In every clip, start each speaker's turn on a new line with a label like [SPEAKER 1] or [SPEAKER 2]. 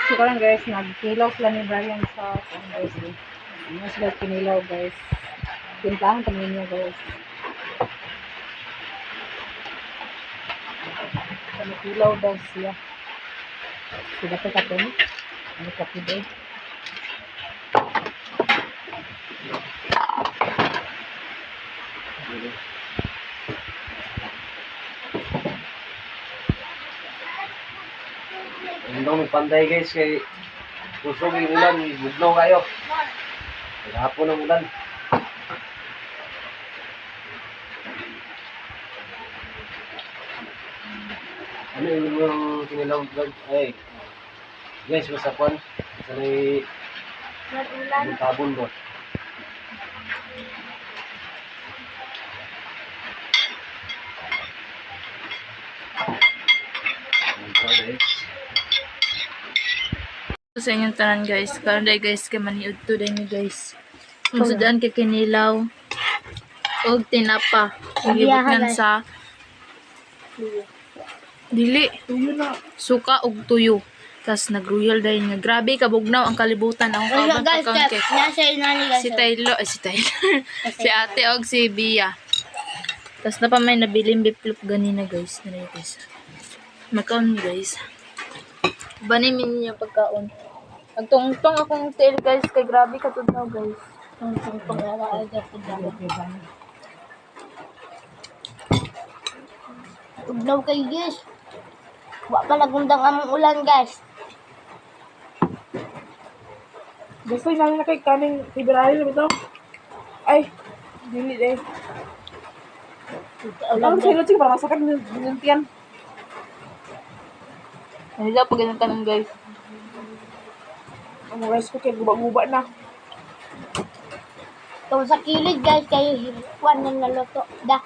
[SPEAKER 1] So karon guys, nagkilaw sila ni Brian sa guys. Ano sila kinilaw guys. Tintahan kami niya guys. Kinilaw daw siya. Sila pa kapon. Ano kapi daw.
[SPEAKER 2] Hindi panday guys kay kusog yung ulan, bugnaw kayo. Hapon ang ulan. Ano yung kinilaw vlog? Ay, guys, masakwan. Sanay tabon mo.
[SPEAKER 3] Sa inyong tanan guys, karon day guys kay maniud to day ni guys. Musudan kay kinilaw og tinapa. Gibutnan sa dili suka og tuyo. Tas nagruyal day nga grabe kabugnaw ang kalibutan ang kauban pagkaon kay si Taylor, si ate og si Bia. Tas na pa may nabiling biplop ganina guys, na guys. Makaon guys. Banimin niya pagkaon. Nagtungtong akong tail guys, kay grabe ka tudnaw guys. Nagtungtong ala aga tudnaw.
[SPEAKER 4] Tudnaw kay guys. Wa pa nagundang among ulan guys.
[SPEAKER 1] Gusto namin na kay kaming February na ito. Ay, dili eh. Ang silo chik para masakan binuntian.
[SPEAKER 3] Nila pag ganun tanan guys.
[SPEAKER 1] Ang rice ko kay guba-guba na.
[SPEAKER 4] Kung sa kilid guys, kayo hirikuan ng naluto. Da.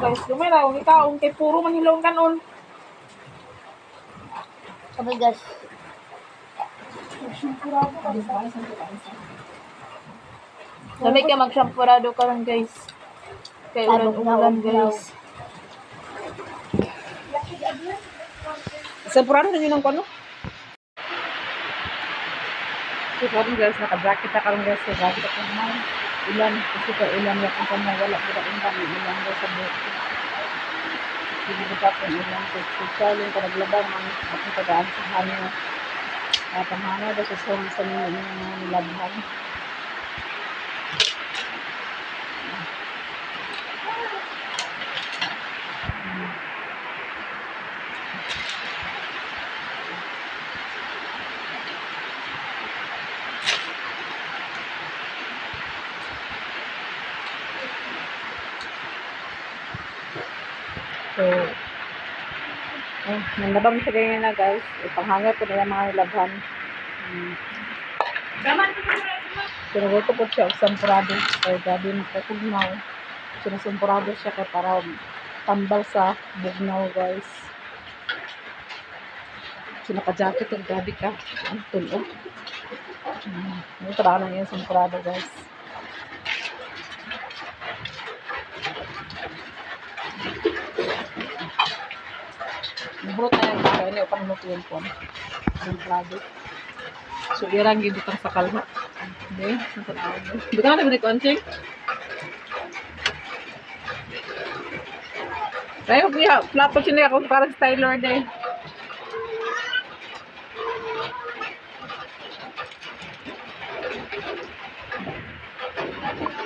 [SPEAKER 1] Guys, lumay na akong ikaon kay puro manhilong kanon.
[SPEAKER 4] Sabi guys.
[SPEAKER 3] Lamig ka mag-shampurado karon guys. Kay ulan guys.
[SPEAKER 1] Sa purado na yun ang kono. So, karon guys, naka-jacket na karon guys. Jacket ako naman. Ulan. Kasi ka ulan yan. Kung kanya wala ko na ulan. Ulan daw sa buhok. Hindi ko pa kung ulan. Social yung kanaglabang ang tagaan sa hangin. Pamana daw sa sa nilabhan. So, nandabang siya ganyan na guys. Ipanghangap ko na yung mga nilabhan. Sinugoto po siya sampurado. Kaya gabi magkakugnaw. Sinusampurado siya kaya para tambal sa bugnaw guys. Sinaka-jacket yung gabi ka. Ang tulog. Yung tara na yung sampurado guys. Naburot na yung baka ini upang lutuin po. Sampurado. So, irang yung dutang sakal. Hindi. Hindi ka na nabili konching? Kaya ko kuya, plato siya ako parang styler din.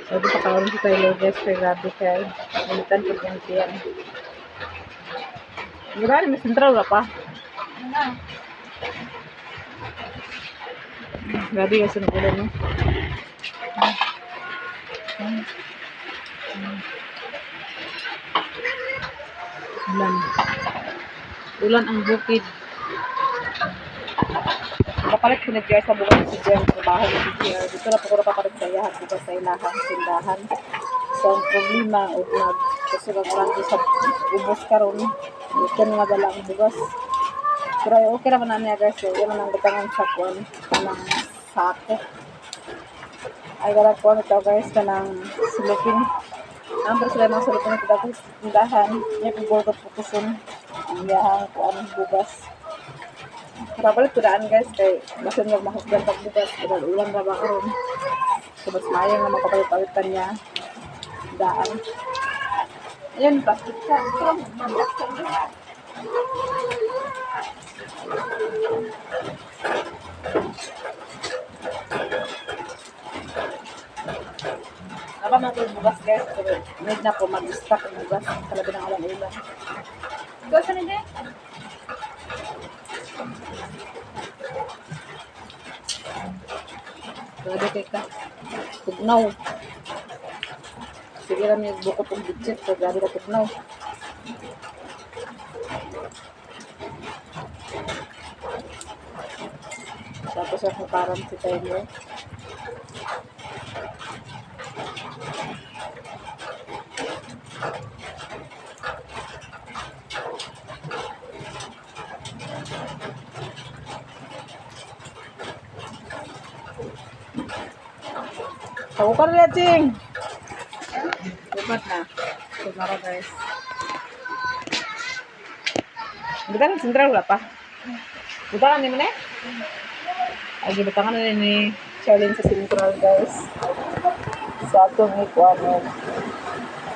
[SPEAKER 1] So, di pa karoon si Taylor guys. Kaya grabe kayo. Ulitan ko yung tiyan. Grabe, may sentral na pa. Grabe kasi nag-ulan, no? Ulan. Ulan ang bukid. Kapalit ko nag-jar sa bukas si Jem. Trabaho ni si Jem. Dito na po ko napapalit sa iyahan. Dito sa ilahan, tindahan. So, ang problema, ugnag. Kasi mag-ulan sa ubos karon. Ito nga dala ang bugas. Pero okay naman na niya guys. Yan ang gatangan sa kuwan. Kanang sako. Ay gara kuwan ito guys. Kanang sulupin. Ang sila ng sulupin ito guys. Tindahan. Yan ang gulot putusin. Ang yahang kuwan bugas. Papalit ko daan guys kay basin mag mahusgan pagbugas kaya ulan na ba karon. So mas maayo nga makapalit-palitan niya daan. Ayan, plastic ka. Ito lang, mabiyak ka. Apa mga bugas guys, pero need na po mag-stock ng bugas sa labi ng ulan-ulan. Bugas na din. Grabe kay ka. Tugnaw. Sige lang yung bukot ng budget. So, grabe ka tugnaw. Tapos ako parang si Taylor. Ako ka rin, Ching. Lupat na. Tumara, guys. Buta ka sentral wala pa. Buta ka ni mo na eh. Ay, buta ka na ni Charlene sa sentral, guys. Sa atong ikuano.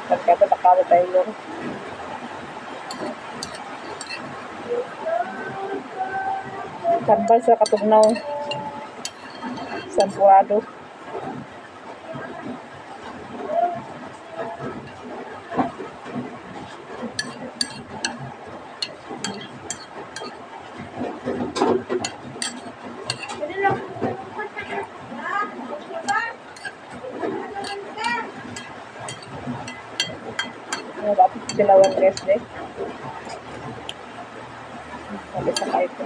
[SPEAKER 1] Pagkata takalo tayo. Tambal sa katugnaw. Sampurado. Dapat silawan dress deh. Sampai sa ito.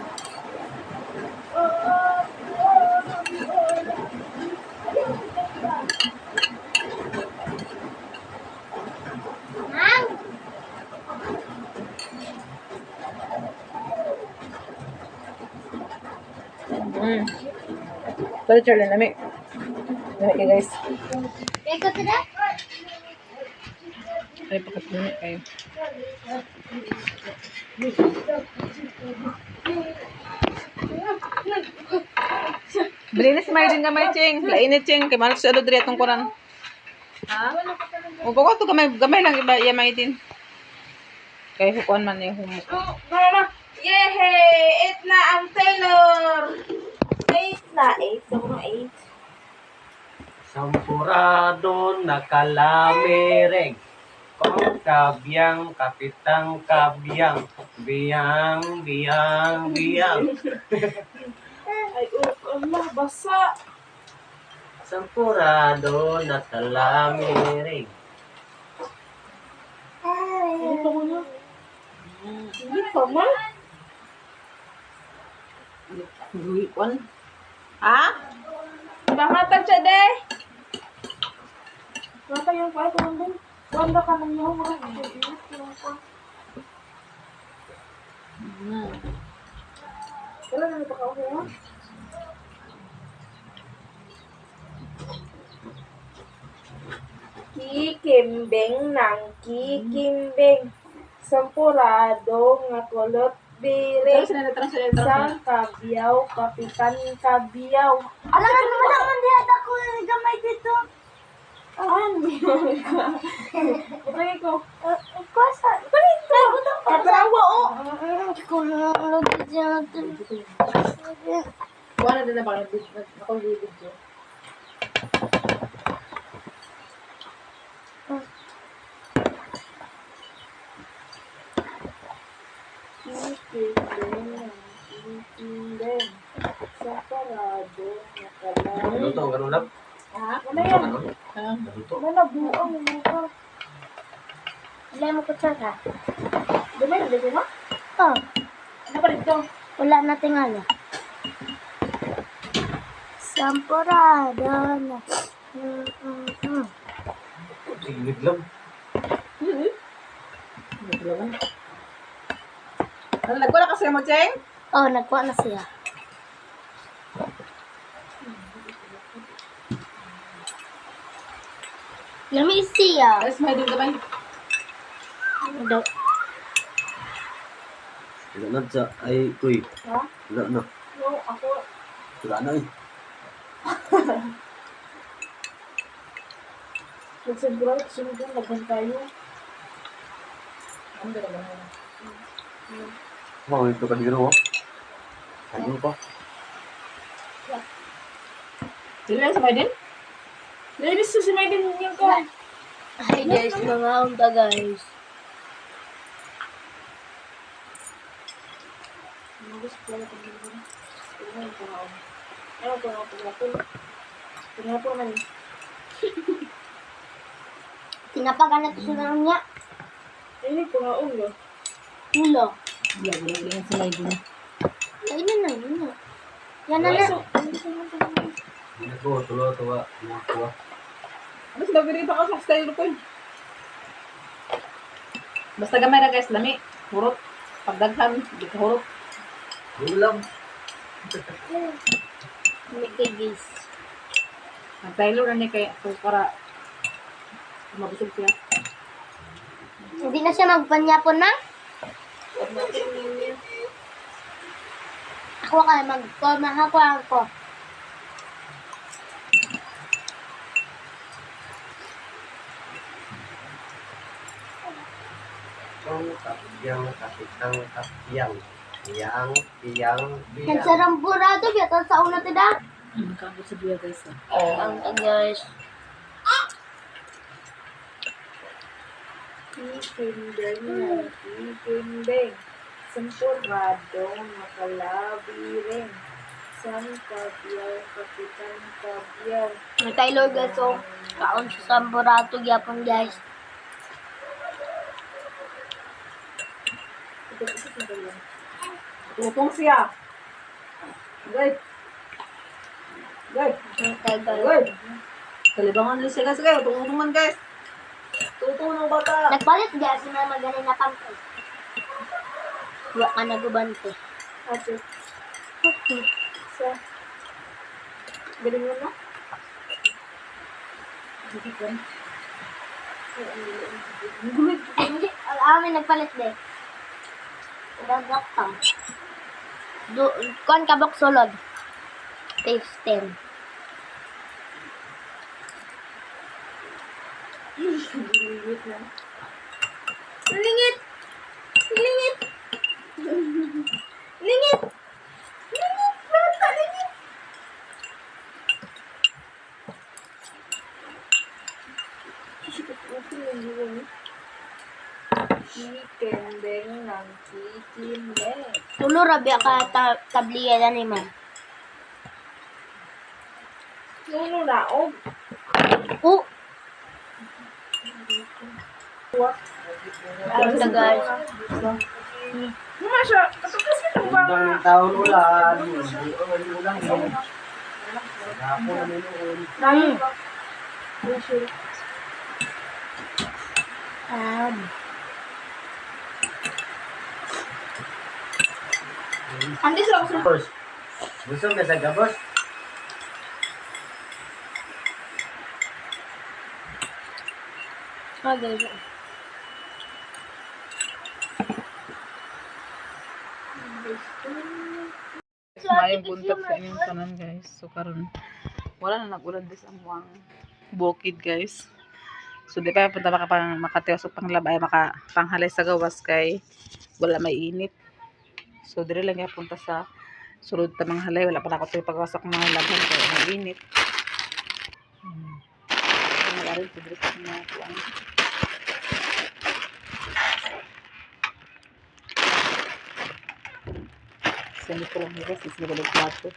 [SPEAKER 1] Sorry, Charlie, nami. Okay, guys.
[SPEAKER 4] Ikaw tira?
[SPEAKER 1] Ay, pakatulungan kayo. Bili na si Maydin gamay, Ching. Lainit, Ching. Kaya manok siya doon diri atong kuran. Ha? O, kung ito gamay lang iba iya Maydin. Kaya hukuan man yung humuk.
[SPEAKER 3] Mama, yehey! 8 na ang Taylor! 8 na, 8. Sobrang 8.
[SPEAKER 2] Sampurado nakalamereng. Kong kabyang, kapitang kabyang. Biyang, biyang, biyang.
[SPEAKER 3] Ay, Allah, basa.
[SPEAKER 2] Sampurado nakalamereng.
[SPEAKER 3] Ano pa mo na? Hindi pa man.
[SPEAKER 1] Hukuan. Ha?
[SPEAKER 3] Bangatag siya, de. Bangatag yung pa, ito din. Wanda ka nang yaw, mga wala na ito ka okay, ha? Kikimbing ng kikimbing. Sampurado nga kulot biri. Sang kabiyaw, kapitan kabiyaw.
[SPEAKER 4] Alam nga naman di ata ko gamay dito.
[SPEAKER 3] Okay ko.
[SPEAKER 4] Kuasa.
[SPEAKER 3] Palito. Katrawa, oh.
[SPEAKER 4] Kung ano dito.
[SPEAKER 1] Wala din na ba? Ako video.
[SPEAKER 3] Kikimbing. Sampurado nga kulot.
[SPEAKER 2] Ano to? Ganun lang?
[SPEAKER 3] Ha? Ano yan?
[SPEAKER 2] Ano to?
[SPEAKER 3] Ano na buang mo ka?
[SPEAKER 4] Wala mo ko tsaka.
[SPEAKER 3] Dumay, hindi mo?
[SPEAKER 4] Oh,
[SPEAKER 3] Ano pa dito?
[SPEAKER 4] wala na tingala. Sampurado na.
[SPEAKER 2] Tiglig lang.
[SPEAKER 1] Ano, nagwala kasi mo, Cheng?
[SPEAKER 4] Oh, nagkuha na siya. Lami siya.
[SPEAKER 1] Alas Maydin gamay.
[SPEAKER 4] Daw.
[SPEAKER 2] Ganun sa, ay, kuy.
[SPEAKER 3] Ha?
[SPEAKER 2] Wala na.
[SPEAKER 1] No, ako.
[SPEAKER 2] Wala na eh.
[SPEAKER 1] Nagsiguro, sunod yung laban tayo. Ang ganda naman.
[SPEAKER 2] Oh, ito ka dito oh. Ano pa?
[SPEAKER 1] Sila sa Maiden? Nailis si Maiden yung ko.
[SPEAKER 4] Hi guys, mga unta guys.
[SPEAKER 1] Nagis ko lang kung gano'n. Ito na yung pangaon. Ayaw ko na paglapo. Paglapo man.
[SPEAKER 4] Tinapagan na to sa niya.
[SPEAKER 1] Ay, pangaon ba?
[SPEAKER 4] Ulo.
[SPEAKER 1] Yan si Maiden.
[SPEAKER 4] Ay, na. Yan na.
[SPEAKER 2] Hindi ko, tulo, tuwa. Tuwa.
[SPEAKER 1] Ano sila binita ka sa style ko? Basta gamay na guys, lami. Hurot. Pagdaghan, hindi ka hurot.
[SPEAKER 2] Ulam.
[SPEAKER 4] May guys.
[SPEAKER 1] Nag-Taylor na niya kaya para mabusog siya.
[SPEAKER 4] Hindi na siya magpanyapon na. Ako kaya magpamahakuan ko.
[SPEAKER 2] Ang kapiyang, kapitang, kapiyang. Iyang,
[SPEAKER 4] Yan
[SPEAKER 2] biyang.
[SPEAKER 4] sa ramburado, biya sa una tida.
[SPEAKER 1] Nakabot sa biya guys.
[SPEAKER 4] Ang guys.
[SPEAKER 1] Ikindeng na, ikindeng. Sampurado, makalabi rin. San kabyar, kapitan kabyar.
[SPEAKER 4] May Taylor guys, so kaon sa ramburado, gyapon guys.
[SPEAKER 1] Tutong siya. Guys. Guys. Guys. Kalibangan nila siya guys. Guys, tutong guys. Tutong ng bata.
[SPEAKER 4] Nagpalit guys, na magaling na pantay. Huwag ka nagubante.
[SPEAKER 1] Ate. Sa. Galing mo na? Hindi ko.
[SPEAKER 4] Hindi, amin nagpalit din. Dagap ka. Kuan kabok sulod. Tape stem.
[SPEAKER 1] Lingit na.
[SPEAKER 4] Lingit! Lingit! Lingit! Lingit! Bata, lingit!
[SPEAKER 1] Ikindeng ng kikindeng.
[SPEAKER 4] Tulo rabia ka tabliya na ni man.
[SPEAKER 1] Nuno na, oh.
[SPEAKER 4] Oh! Ano na guys?
[SPEAKER 1] Masya, kasi ito ba?
[SPEAKER 2] Ang taon ulan. Ulan yun. Hapon na noon.
[SPEAKER 1] Andi sila ako
[SPEAKER 2] Boss. Gusto ka sa gabos?
[SPEAKER 4] Ah, guys.
[SPEAKER 1] Mayong buntag sa inyong tanan guys. So karon wala na nag-ulan dis ang buwang bukid guys. So di pa punta makatiwas o panglabay makapanghalay sa gawas kay wala may init. So dire lang kaya punta sa sulod ta mga halay, wala pa na ako tayo pagwasak mga labhan kaya may init. Wala rin dire sa mga kuwan. Sini ko lang guys, sini ko lang plato.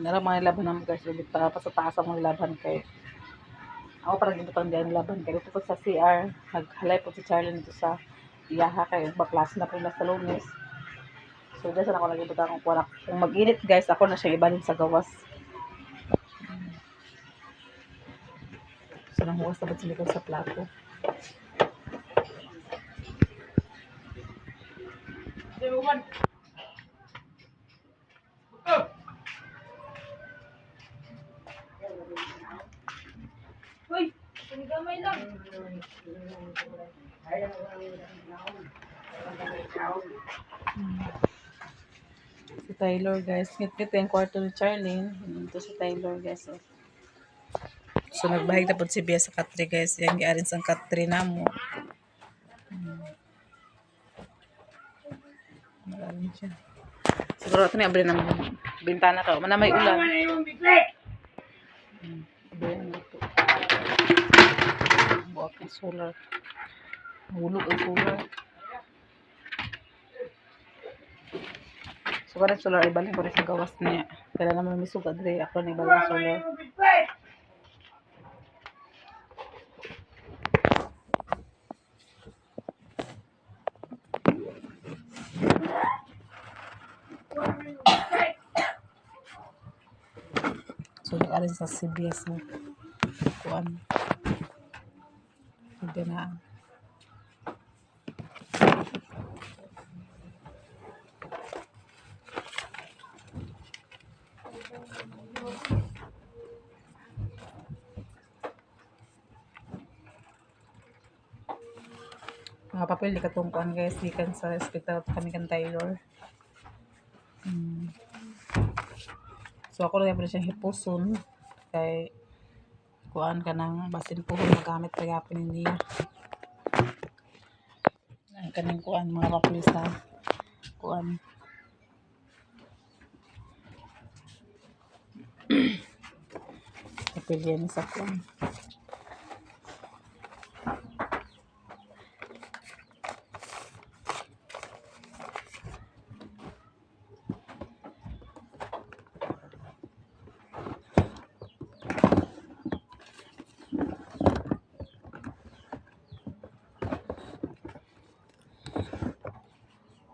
[SPEAKER 1] Nara mga laban naman guys, ulit pa sa taas ang mga laban kay ako parang gibutang diyan laban kay ito po sa CR, naghalay po si Charlie nito sa iyaha kay baklas na po na sa Lunes. So dyan ako nagibutang kung mag-init guys, ako na siya ibalin sa gawas. So, nang huwas dapat sila ko sa plato. Si Taylor, guys. Ngit-ngit yung kwarto ni Charlene. Ito si Taylor, guys. Oh. So, nagbahig na po si Bia sa katri, guys. Yang giarin sa katri na mo. Magaling siya. Siguro ito na abrin ng bintana ka. Mana may ulan. Abrin mo ito. Buwak ang solar. Hulog ang solar. So, parang solar, ibalin ko rin sa gawas niya. Kaya naman may sugat rin. Ako na ibalin solar. So, nag-arin sa CBS na kuan. Hindi na. Mga papel, di katungkuan guys. Gikan sa hospital kami kan Taylor. So, ako lang siyang hipuson. Kay kuan ka ng basin po kung magamit pa yapin niya. Ang kaning kuan mga papel sa kuan. Papel yan sa kuan.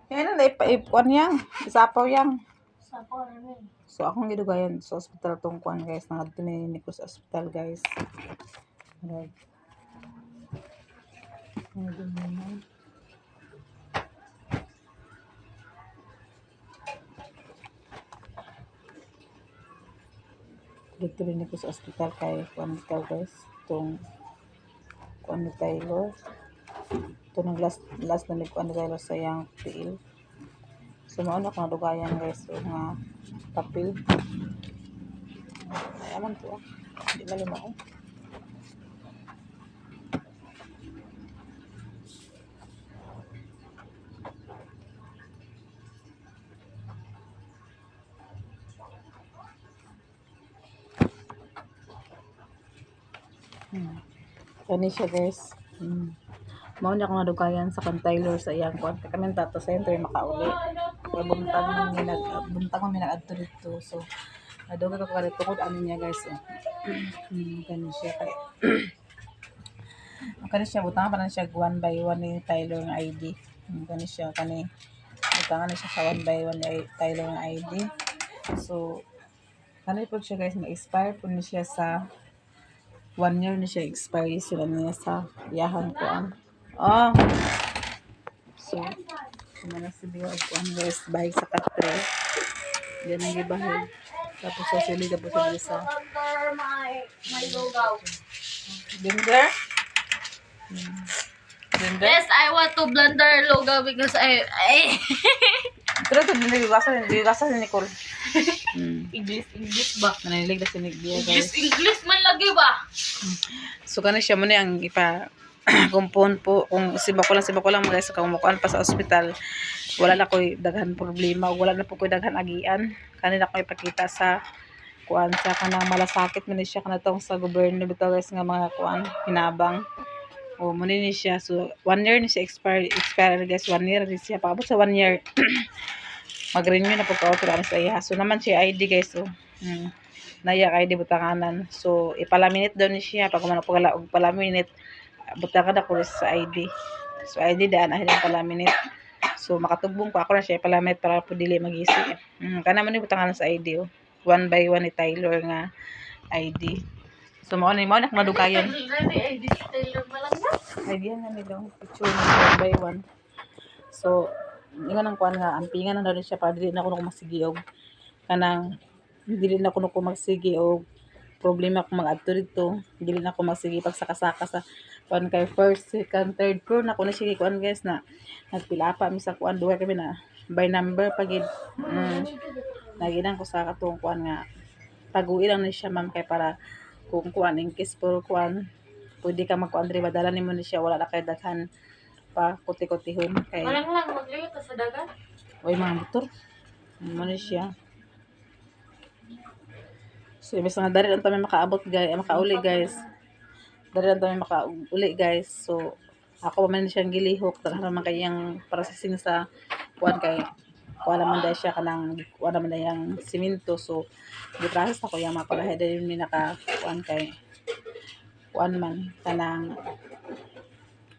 [SPEAKER 1] Yan na ipon yang, isapaw yang. So akong gidugayan sa ospital tong kuan guys, nangadto ni ko sa ospital guys. Right. Dito rin ko sa ospital kay kuan guys, tong kuan ni Taylor. Ito nang last na ni kuan ni Taylor sa yang tiil. So, mauna ko nadugayan guys. So, nga papel. Ay, aman po. Hindi malima ko. Kani siya guys. Mauna ko nadugayan sa kan Taylor sa iyang kuan. Kami tato sa entry makauli. Kaya buntang mo minag-adto dito. So, naduga ko kaya tukod ano niya guys. Kani siya kay. Kani siya butang pa na siya 1 by 1 ni Taylor ng ID. Kani siya kani butangan na siya sa 1 by 1 ni Taylor ng ID. So, kani po siya guys ma-expire po ni siya sa 1 year na siya expire sila niya sa yahan ko. So, kumana si Bia og kuan guys, bahig sa katre. Yan ang gibahig. Tapos sa sili tapos sa isa. Blender? Blender?
[SPEAKER 3] Yes, I want to blender logo because I
[SPEAKER 1] Pero ito nilagasan ni Nicole.
[SPEAKER 3] English ba?
[SPEAKER 1] Nanilig na si Bia guys.
[SPEAKER 3] English man lagi ba?
[SPEAKER 1] So, kana siya muna ang ipa kumpon po kung siba ko lang guys kung mukuan pa sa ospital wala na ko'y daghan problema wala na po ko'y daghan agian kanina ko ipakita sa kuan sa kanang malasakit man siya kanatong sa gobyerno bitaw guys nga mga kuan hinabang o muna ni siya so 1 year ni siya expire guys 1 year ni siya paabot sa 1 year mag-renew na po ka-author sa iya so naman siya ID guys so naya ID butanganan so ipalaminate daw ni siya pag kumana po gala og palaminate butangan ako sa ID. So ID daan ahil ang palaminate. So makatugbong ko ako na siya palaminate para po dili magisi. Kana man ni butangan sa ID 1 by 1 ni Taylor nga ID.
[SPEAKER 3] So, mo na madukayon.
[SPEAKER 1] Ay, this Taylor malang na.
[SPEAKER 3] Idea nga nila. Picture na 1 by 1. So, nga nang kuan nga, ampingan na daw siya para dili na ko masigiyog. Kanang, dili na ko magsigi o problema kung mag-adto dito. Dili na ko magsigi pagsaka-saka sa kuan kay first, second, third floor na ko na sige kuan guys na nagpilapa mi sa kuan duha kami na by number pagid. Naginang ko sa katong kuan nga taguin lang ni siya ma'am kay para kung kuan in case for kuan pwede ka magkuan diri madala nimo ni siya wala na kay daghan pa kuti-kutihon kay
[SPEAKER 1] Malang lang, magliwit ka sa dagat.
[SPEAKER 3] oy mga motor mo ni siya. So, ibig nga dari lang tayo makaabot guys, makauli guys. Dari lang tayo makauli guys. So, ako pa man siyang gilihok. Talaga naman kayang processing sa kuwan kay kuwan naman dahil siya kanang kuwan naman dahil yung simento. So, giprocess ako yung mga palahe dahil yung naka kuwan kay kuwan man kanang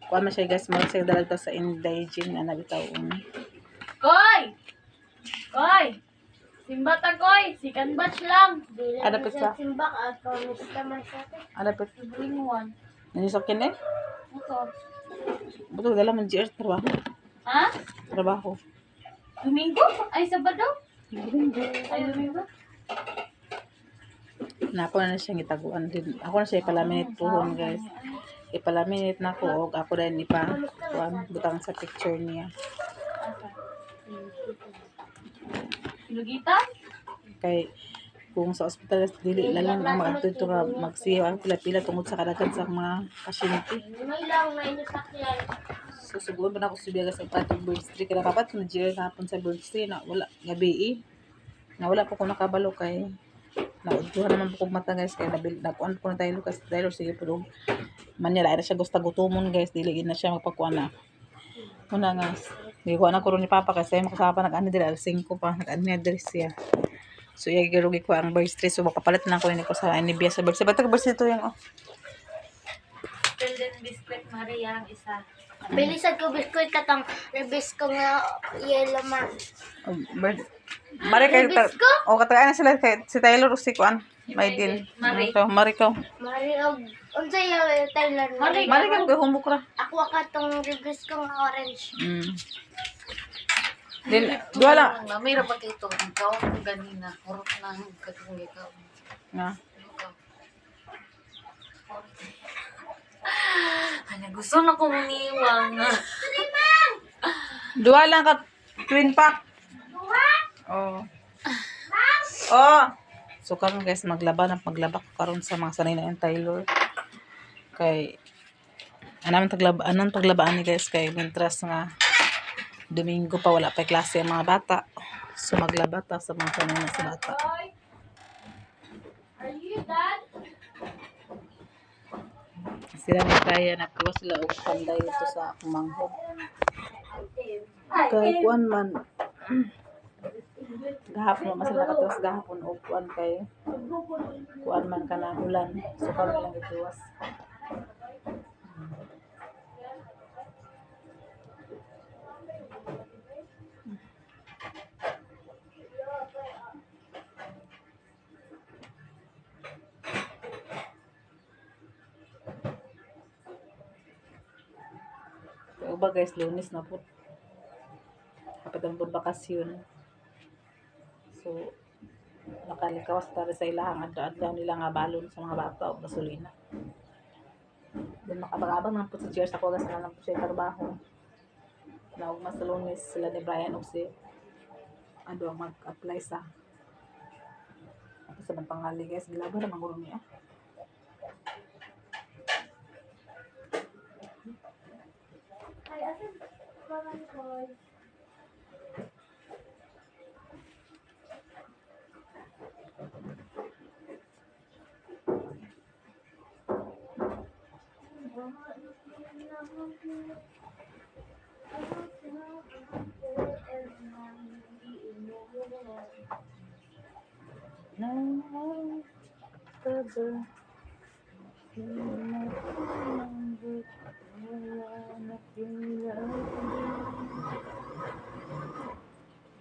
[SPEAKER 3] kuwan man siya guys. Mga siya dalag sa indigene na nabitaon.
[SPEAKER 1] Koy! Koy! Simbat koy! Second batch lang.
[SPEAKER 3] Ada pizza.
[SPEAKER 4] Simbak at pamista man sa atin.
[SPEAKER 3] Ano pa?
[SPEAKER 1] Bring one.
[SPEAKER 3] Nanisokin eh?
[SPEAKER 1] Ito.
[SPEAKER 3] Buto dala man GR trabaho.
[SPEAKER 1] Ha?
[SPEAKER 3] Trabaho.
[SPEAKER 1] Domingo? Ay, Sabado? Ay, Domingo?
[SPEAKER 3] Na ako na siyang itaguan din. Ako na siya ipalaminate puhon guys. Ipalaminate na ko. Ako din butang sa picture niya.
[SPEAKER 1] Lugitan?
[SPEAKER 3] Kay kung sa ospital dili lang ang mag-adto ito nga magsiyaw ang pila-pila tungod sa kadagan sa mga pasyente.
[SPEAKER 4] May lang na inisakyan.
[SPEAKER 3] So subukan pa na ako subiyaga sa patong birthday. Kaya kapat kung nag-GR hapon sa birthday na wala gabi na wala po ko nakabalo kay naudtuhan naman po kong mata guys kaya nakuan po na tayo Lucas Taylor sige po manya na siya gusto gutumon guys dili na siya magpakuan na muna nga nagkuha na ko rin ni Papa kasi makasama nag-ano dili alas 5 pa nag-ano address siya so igarugi ko ang birthday so makapalit na ko ko sa NBS sa birthday ba't birthday ito yung
[SPEAKER 1] Golden biscuit Maria ang isa.
[SPEAKER 4] Bilisan ko biskuit katang rebis ko nga yellow man.
[SPEAKER 3] Mari kayo o katagaan na sila kay si Taylor si Kuan may din ito Mariko
[SPEAKER 4] Mari og unsa yung Taylor Mari.
[SPEAKER 3] Mari kayo humbok ra
[SPEAKER 4] Ako katong rebis ko nga orange.
[SPEAKER 3] Din dua lang
[SPEAKER 1] Namira pa kayo ito. Ikaw ang ganina. Hurot na katong ikaw.
[SPEAKER 3] nga
[SPEAKER 1] Ano, gusto na kong niwang.
[SPEAKER 3] dua lang ka twin pack oh so karon guys maglaba ko karon sa mga sanay na yung Taylor kay anong paglabaan ni guys kay mintras nga Domingo pa wala pa klase ang mga bata so maglaba ta sa mga sanay na sa bata.
[SPEAKER 1] Are you dad?
[SPEAKER 3] Sila ni kaya nakuha sila og panday ito sa akong manghod kay kuan man gahapon man sila nakatuwas gahapon og kuan kay kuan man kanang ulan so karon lang gituwas. Uba guys, Lunes na po. Kapag ang po bakasyon. So, nakalikawas tara sa ilahang adda-adda nila nga balon sa mga bata o gasolina. Then makabagabang naman po sa cheers ako kasi naman po siya trabaho. Naugma sa Lunes sila ni Brian o si ang mag-apply sa sa pangali guys. Gilaban naman gulo niya.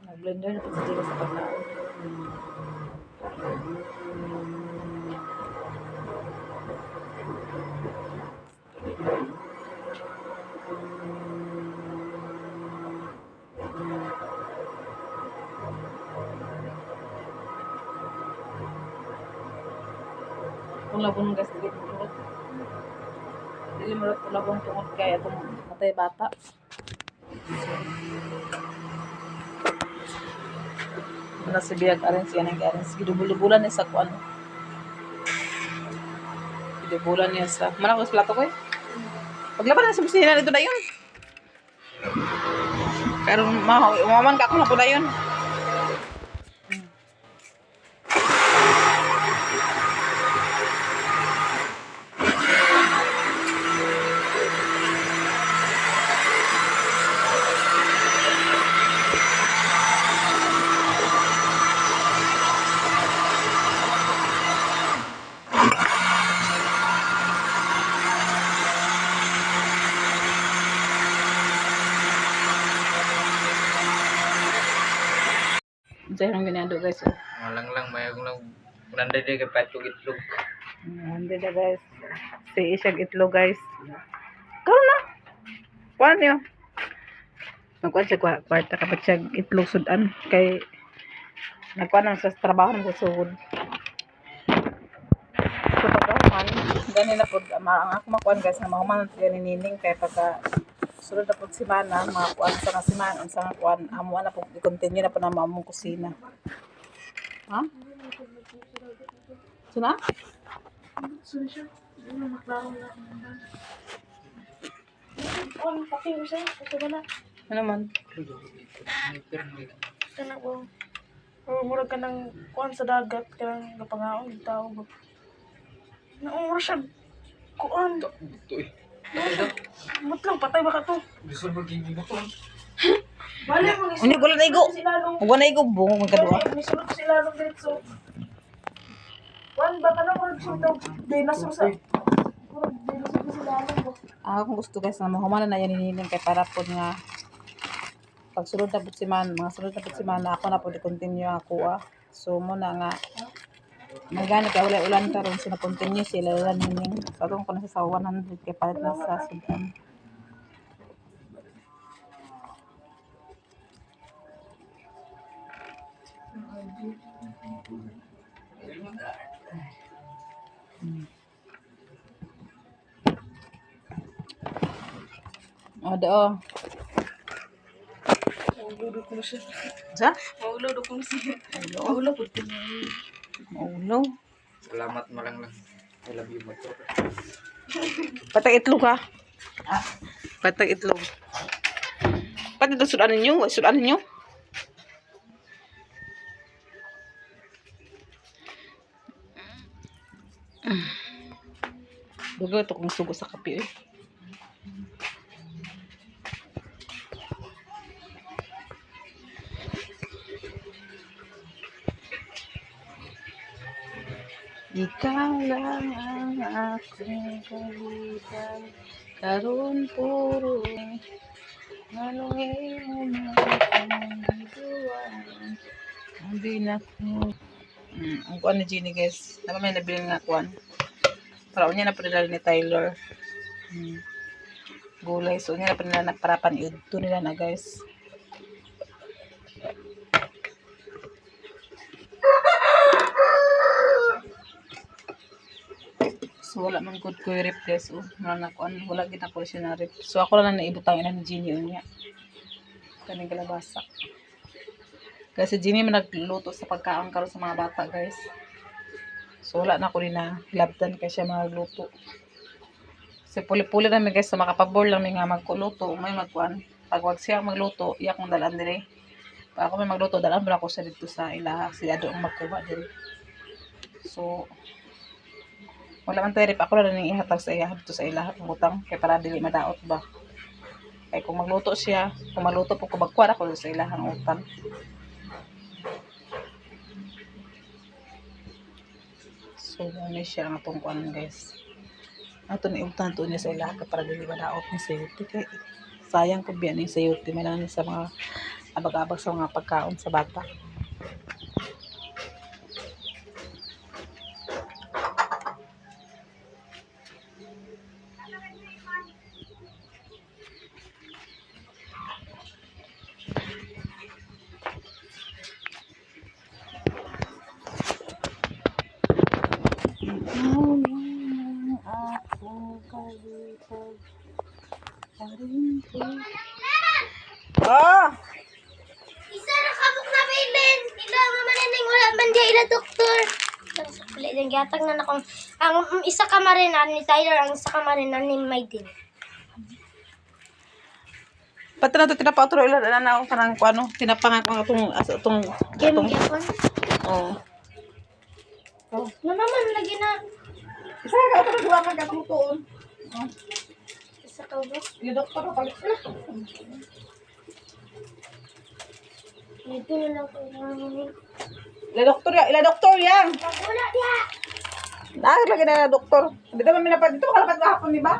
[SPEAKER 3] Nag-blender na po sa Jira sa paglaon.
[SPEAKER 1] Tulabon guys, dili mo. Dili mo tulabon tungod kay atong matay bata. Wala si Biyag arin siya nang arin. Gidubul-dubulan niya sa kuan. Gidubulan niya sa... Mana ko sa plato ko eh. Paglaban na sa busina dito na yun. Pero umaman ka ako na po na yun. Diyan ang ginado guys. Oh.
[SPEAKER 2] Malang lang, mayroon lang. Nanday din kay Pato Itlog.
[SPEAKER 1] Hindi na guys. Si Isyag itlog guys. Karon na. Kuan niyo. Nagkuan siya kwarta kapag siya itlog sudan. Kay nagkuan lang sa trabaho ng susugod. So pagkahuman, gani na po. Ang ako makuan guys na mahuman gani nining kay pagka sunod na po simana, mga kuan sa nga simana, sa nga kuan, amo na po, i-continue na po na mamong kusina. Ha? Suna? Ano man?
[SPEAKER 3] Kana ko. Murag ka ng kuan sa dagat, kanang gapangaon yung tao ba. Naumura siya. Kuan. Mutlang, patay ba ka to?
[SPEAKER 2] Gusto mo gini mo to?
[SPEAKER 3] Bali mo
[SPEAKER 1] Unya gulo na igo. Ugo na igo bungo man kadua.
[SPEAKER 3] May sulod sila nung dito. Kuan ba ka na murag siya daw. Dinosaur sa. Murag dinosaur sila nung ba.
[SPEAKER 1] Kung gusto guys na mahuman na yan inining kay para po nga pagsulod na po si man, mga sulod na po si man, ako na po di-continue ako So mo na nga magana kay ulan karon so na-continue sila ulan nining. Katong ko na sa 100 kay palit na sa sudan. Oh.
[SPEAKER 3] Maulo ko siya.
[SPEAKER 1] Sa?
[SPEAKER 3] Maulo ko siya. Maulo po ito.
[SPEAKER 1] Maulo.
[SPEAKER 2] Salamat malang lang. I love you, Mato.
[SPEAKER 1] Patay itlog ha. Patay itlog. Pati ito sudan ninyo? Sudan ninyo? Dugo ito kung sugo sa kape eh. Ikaw lang ang aking kalitan, karon puro nalungin mo na akong biduan. Ang binako. Ang kuwan ni Jenny guys. Naman may nabili nga kuwan. Para unya na pinadala ni Tyler. Gulay. So unya na pinadala na para paniud. Ito nila na guys. So wala man good ko i-rip guys. Wala gina ko siya na rip. So ako lang naibutang ina ni Jenny unya. Kaning kalabasa. Kasi Jenny man nagluto sa pagkaon karon sa mga bata guys. So wala na ko rin na labdan kay siya magluto. Kasi puli-puli namin guys sa makapabor lang nga magkuluto. May magkuan. Pag wag siya magluto, iyak mong dalan dire. Pag ako may magluto, dalan mo ako sa dito sa ilaha. Sila doon magkuha dire. So wala man tayo rip. Ako na rin ihatag sa iya dito sa ilaha. Pangutang kay para dili madaot ba. Kaya kung magluto siya, kung magluto po ko magkuha ako sa ilahang utang. So, ano siya ang atong kuan guys. Ato ni utang to niya sa ilaha para dili madaot ni sayuti. Kaya sayang po biyan ni sayuti. May lang sa mga abag-abag sa mga pagkaon sa bata. Oh!
[SPEAKER 4] Isa na kabuk na bilin. Ila mamanineng wala man dia ila doktor. Sa pili din gatag na nakong ang isa ka marinan ni Tyler, ang isa ka marinan ni Maydin.
[SPEAKER 1] Pati na ito tinapaturo ilan na ako kanang ano, tinapangan ko itong
[SPEAKER 4] Game yapon.
[SPEAKER 1] oh.
[SPEAKER 4] No naman lagi na.
[SPEAKER 1] Isa ka ito nagawa ka katutuon.
[SPEAKER 4] Isa ka ba?
[SPEAKER 1] Yung doktor na palit na.
[SPEAKER 4] Ito na lang ko.
[SPEAKER 1] Ila doktor yan.
[SPEAKER 4] Wala dia.
[SPEAKER 1] Lagi na doktor. Dito man minapad dito kalapat gahapon di ba?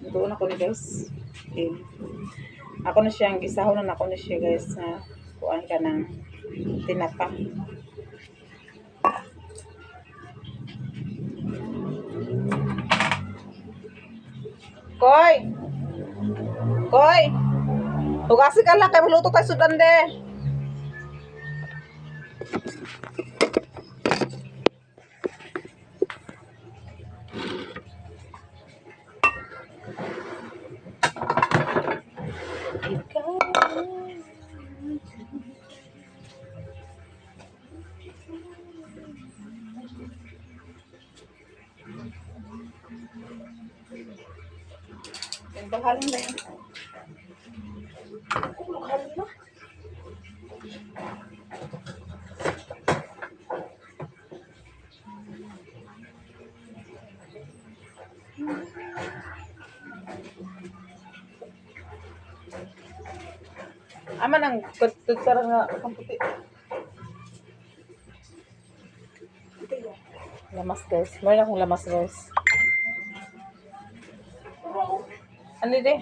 [SPEAKER 1] Ito na ko ni guys. Okay. Ako na siyang gisahon na ako na siya guys na kuan ka ng tinapa. Koy! Koy! Hugasin ka lang kay maluto tayo sudan de. Bahalin na yun. Bahalin na. Aman ang kutsara nga kamputi. Lamas guys. Mayroon akong lamas guys. Ano di?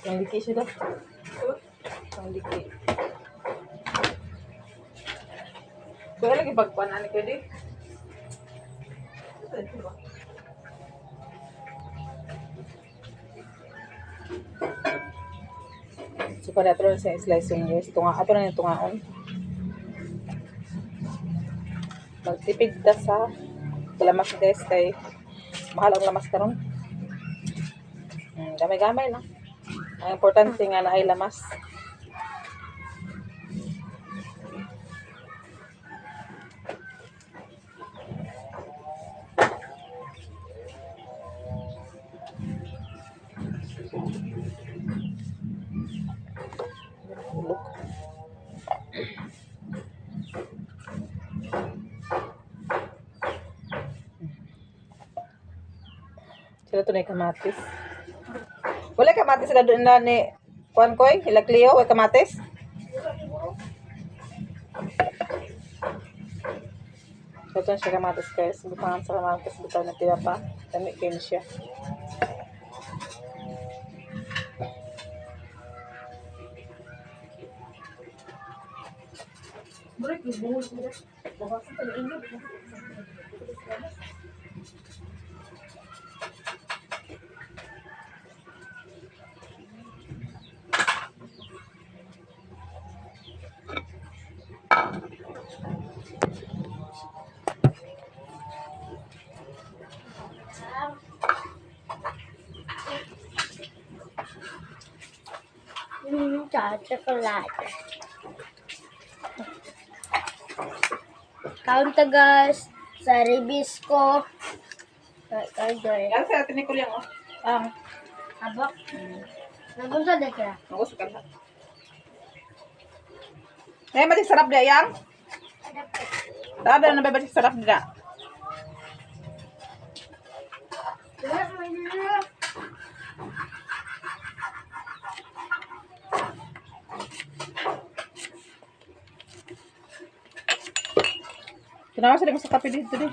[SPEAKER 1] Ang liki siya daw. Ang liki. Kaya lagi pagpanan ko di. So para ito sa slice yung guys. Tunga. Ato na yung tungaon. Magtipid ta sa lamas guys kay mahal ang lamas karon. Gamay-gamay lang. Ang importante nga na ay lamas. Sila ito na yung kamatis. Wala kamatis na doon na ni Juan Koy, Hilaklio, wala kamatis. So ito na siya kamatis guys. Butangan sa kamatis, butaw na tira pa. Dami kayo na siya.
[SPEAKER 4] Chocolate. Kaun ta guys sa ribisco. Kay
[SPEAKER 1] Yan sa atin ni Kulyang oh.
[SPEAKER 4] abak. Nagunsa na siya.
[SPEAKER 1] Nagusok ka lahat. Eh, masih sarap dia yang. Ada na bebas sarap dia. Kenapa sih sa kape dito deh?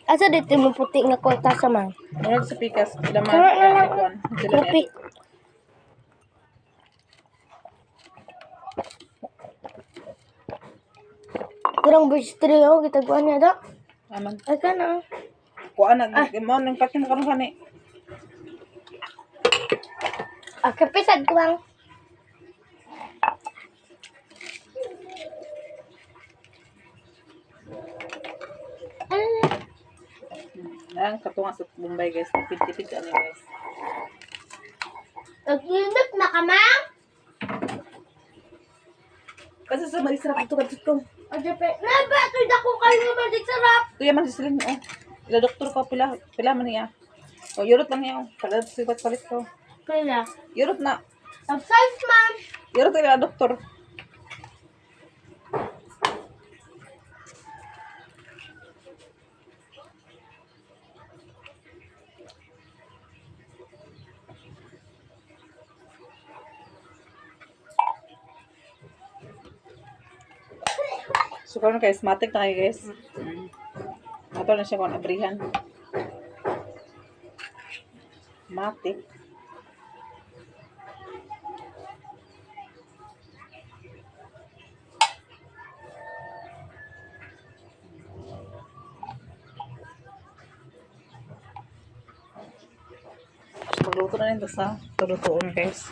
[SPEAKER 4] Asa dito mo puti nga kwarta sa man?
[SPEAKER 1] Ano sa pikas? Laman.
[SPEAKER 4] Kopi. Kurang bistri ako kita kuan niya da.
[SPEAKER 1] Aman.
[SPEAKER 4] Ay kana.
[SPEAKER 1] Kuan na mo nang patin karon kani.
[SPEAKER 4] Kapisad ko lang.
[SPEAKER 1] Ang katunga sa Bombay guys. Pinti-pinti ano guys.
[SPEAKER 4] Nag-init na ka, ma'am?
[SPEAKER 1] Kasi sa may sarap ito kadto ko.
[SPEAKER 4] O, Jepe. Naba, ito'y dako kayo nga malig sarap.
[SPEAKER 1] Kuya man silin oh. Ila doktor ko pila man niya. O yurot lang niya. Kada sipat palit ko.
[SPEAKER 4] Kaya.
[SPEAKER 1] Yurot na.
[SPEAKER 4] Upsize, ma'am.
[SPEAKER 1] Yurot ila doktor. So karon guys, matik na kayo guys. Ato na siya kung abrihan. Matik. So, pagluto na rin ito sa palutuon guys.